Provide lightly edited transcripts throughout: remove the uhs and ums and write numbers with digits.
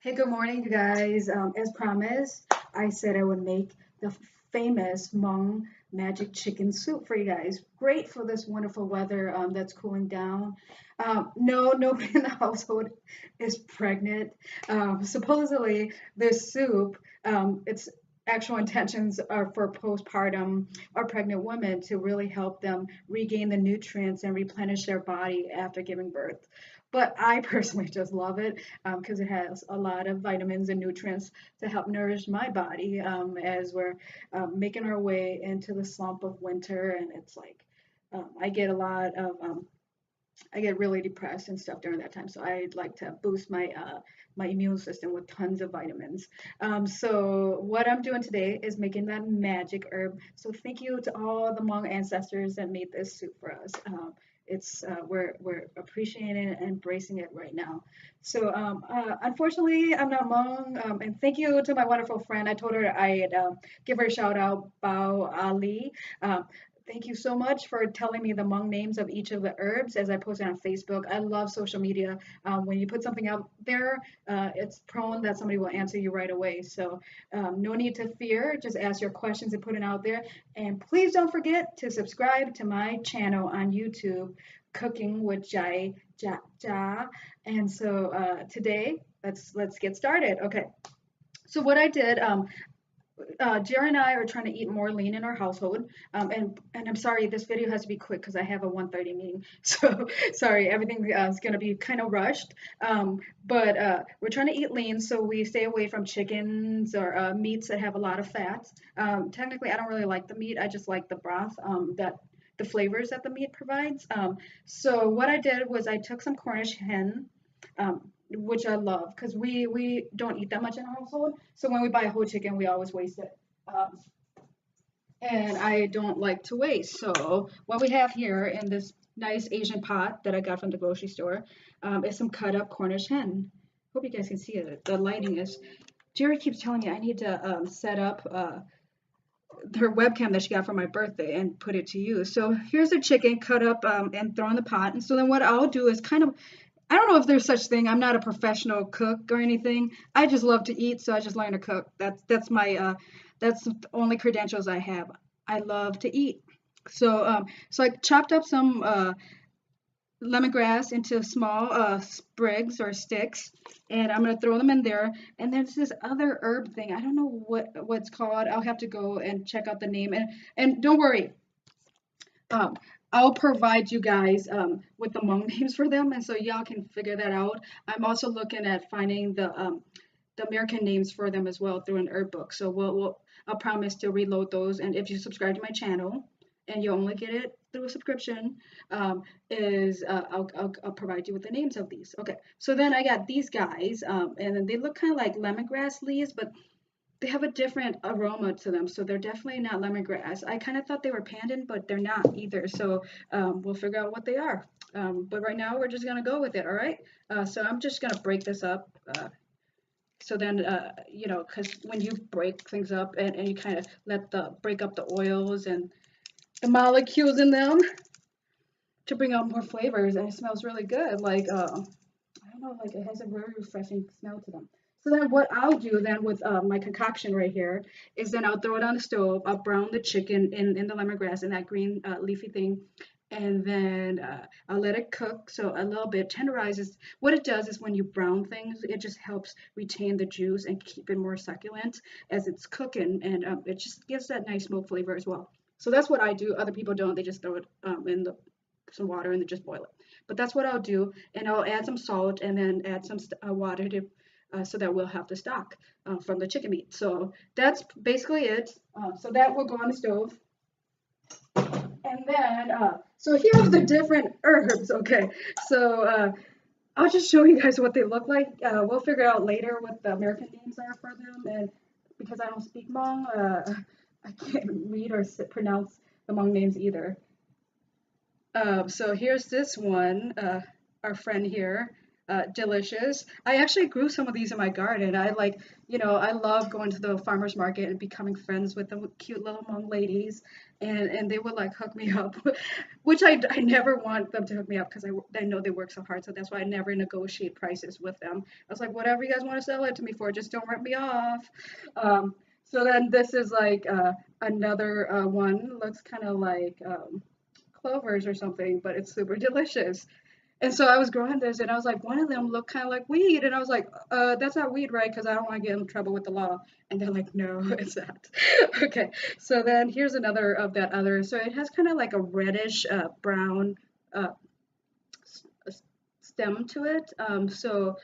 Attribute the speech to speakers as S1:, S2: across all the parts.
S1: Hey, good morning, you guys. As promised, I said I would make the famous Hmong magic chicken soup for you guys. Great for this wonderful weather that's cooling down. No, nobody in the household is pregnant. Supposedly, this soup, its actual intentions are for postpartum or pregnant women to really help them regain the nutrients and replenish their body after giving birth. But I personally just love it because it has a lot of vitamins and nutrients to help nourish my body as we're making our way into the slump of winter. And it's like I get a lot of I get really depressed and stuff during that time. So I like to boost my immune system with tons of vitamins. So what I'm doing today is making that magic herb. So thank you to all the Hmong ancestors that made this soup for us. It's we're appreciating it and embracing it right now. So unfortunately, I'm not Hmong, and thank you to my wonderful friend. I told her I'd give her a shout out, Bao Ali. Um, Thank you so much for telling me the Hmong names of each of the herbs as I posted on Facebook. I love social media. When you put something out there, it's prone that somebody will answer you right away. So no need to fear. Just ask your questions and put it out there. And please don't forget to subscribe to my channel on YouTube, Cooking with Jai Ja Ja. And so today, let's get started. Okay. So what I did, Jerry and I are trying to eat more lean in our household. And I'm sorry, this video has to be quick because I have a 1:30 meeting. So sorry, everything is going to be kind of rushed. But we're trying to eat lean, so we stay away from chickens or meats that have a lot of fats. Technically, I don't really like the meat. I just like the broth that the flavors that the meat provides. So what I did was I took some Cornish hen. Which I love because we don't eat that much in our household. So when we buy a whole chicken, we always waste it. And I don't like to waste. So what we have here in this nice Asian pot that I got from the grocery store is some cut up Cornish hen. Hope you guys can see it. The lighting is. Jerry keeps telling me I need to set up her webcam that she got for my birthday and put it to use. So here's the chicken cut up and thrown in the pot. And so then what I'll do is kind of I don't know if there's such thing. I'm not a professional cook or anything. I just love to eat, so I just learned to cook. That's my that's the only credentials I have. I love to eat. So I chopped up some lemongrass into small sprigs or sticks, and I'm gonna throw them in there. And there's this other herb thing. I don't know what's called. I'll have to go and check out the name. And don't worry, um, I'll provide you guys with the Hmong names for them, and so y'all can figure that out. I'm also looking at finding the American names for them as well through an herb book. So I'll promise to reload those. And if you subscribe to my channel, and you only get it through a subscription, is I'll provide you with the names of these. Okay, so then I got these guys, and then they look kind of like lemongrass leaves, but they have a different aroma to them, so they're definitely not lemongrass. I kind of thought they were pandan, but they're not either. So we'll figure out what they are. But right now we're just gonna go with it. All right. So I'm just gonna break this up. So then, because when you break things up and you kind of let the break up the oils and the molecules in them to bring out more flavors, and it smells really good. Like I don't know, like it has a very refreshing smell to them. So then what I'll do then with my concoction right here is then I'll throw it on the stove. I'll brown the chicken in the lemongrass and that green leafy thing. And then I'll let it cook. So a little bit tenderizes. What it does is when you brown things, it just helps retain the juice and keep it more succulent as it's cooking. And it just gives that nice smoke flavor as well. So that's what I do. Other people don't. They just throw it in some water and they just boil it. But that's what I'll do, and I'll add some salt and then add some water to so that we'll have the stock from the chicken meat. So that's basically it. So that will go on the stove, and then so here are the different herbs. Okay, so I'll just show you guys what they look like. We'll figure out later what the American names are for them, and because I don't speak Hmong, I can't read or pronounce the Hmong names either. So here's this one, our friend here. delicious. I actually grew some of these in my garden. I like, I love going to the farmers market and becoming friends with the cute little Hmong ladies, and they would like hook me up, which I never want them to hook me up because I know they work so hard. So that's why I never negotiate prices with them. I was like, whatever you guys want to sell it to me for, just don't rip me off. Um, so then this is like another one. Looks kind of like clovers or something, but it's super delicious. And so I was growing this, and I was like, one of them looked kind of like weed, and I was like, that's not weed, right? Because I don't want to get in trouble with the law. And they're like, no, it's not. Okay, so then here's another of that other. So it has kind of like a reddish brown uh, stem to it. So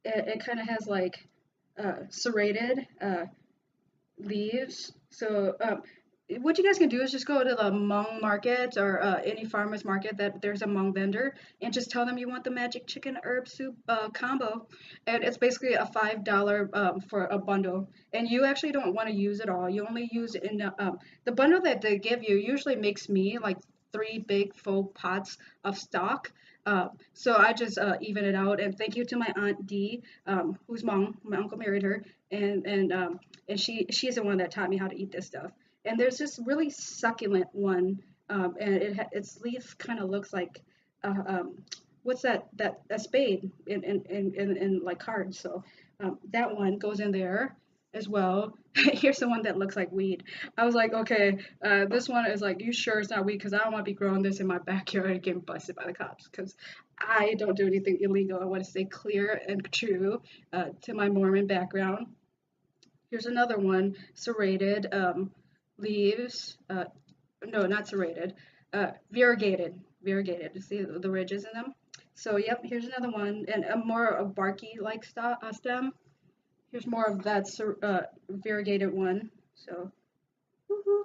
S1: it kind of has like serrated leaves. So what you guys can do is just go to the Hmong market or any farmer's market that there's a Hmong vendor and just tell them you want the magic chicken herb soup combo. And it's basically a $5 for a bundle. And you actually don't want to use it all. You only use it in the bundle that they give you usually makes me like three big full pots of stock. So I just even it out. And thank you to my aunt Dee, who's Hmong. My uncle married her, and she's the one that taught me how to eat this stuff. And there's this really succulent one, and its leaf kind of looks like what's that a spade in like cards. So that one goes in there as well. Here's the one that looks like weed. I was like, okay, this one is like, you sure it's not weed? Because I don't want to be growing this in my backyard and getting busted by the cops. Because I don't do anything illegal. I want to stay clear and true to my Mormon background. Here's another one, serrated leaves. No, not serrated. Variegated. See the ridges in them? So, yep, here's another one, and a more a barky like stem. Here's more of that variegated one. So, woohoo.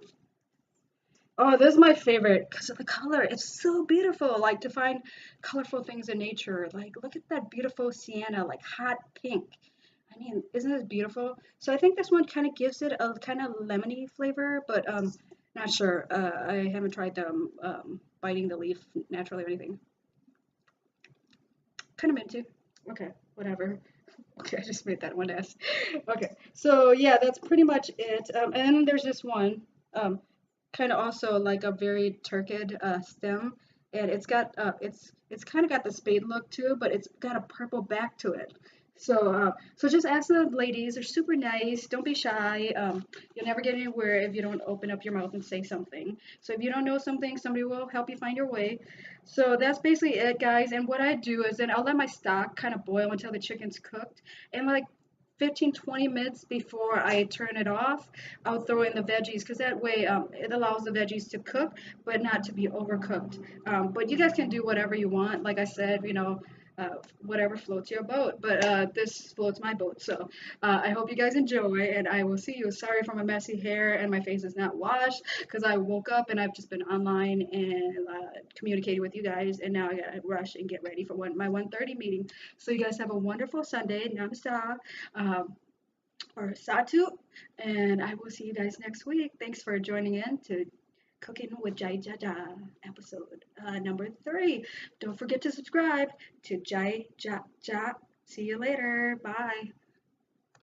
S1: Oh, this is my favorite because of the color. It's so beautiful. Like to find colorful things in nature. Like, look at that beautiful sienna, like hot pink. I mean, isn't this beautiful? So I think this one kind of gives it a kind of lemony flavor, but not sure. I haven't tried them biting the leaf naturally or anything. Kind of into. Okay, whatever. Okay, I just made that one S. Okay, so yeah, that's pretty much it. And then there's this one, kind of also like a very turquoise stem, and it's kind of got the spade look too, but it's got a purple back to it. So just ask the ladies. They're super nice. Don't be shy. You'll never get anywhere if you don't open up your mouth and say something. So if you don't know something, somebody will help you find your way. So that's basically it, guys. And what I do is then I'll let my stock kind of boil until the chicken's cooked. And like 15-20 minutes before I turn it off, I'll throw in the veggies because that way it allows the veggies to cook but not to be overcooked. But you guys can do whatever you want. Like I said, whatever floats your boat. But this floats my boat. So I hope you guys enjoy, and I will see you. Sorry for my messy hair and my face is not washed because I woke up and I've just been online and communicating with you guys, and now I gotta rush and get ready for my 1:30 meeting. So you guys have a wonderful Sunday. Namaste. Um, or Satu, and I will see you guys next week. Thanks for joining in to Cooking with Jai Jaja episode number 3. Don't forget to subscribe to Jai Ja Ja. See you later. Bye.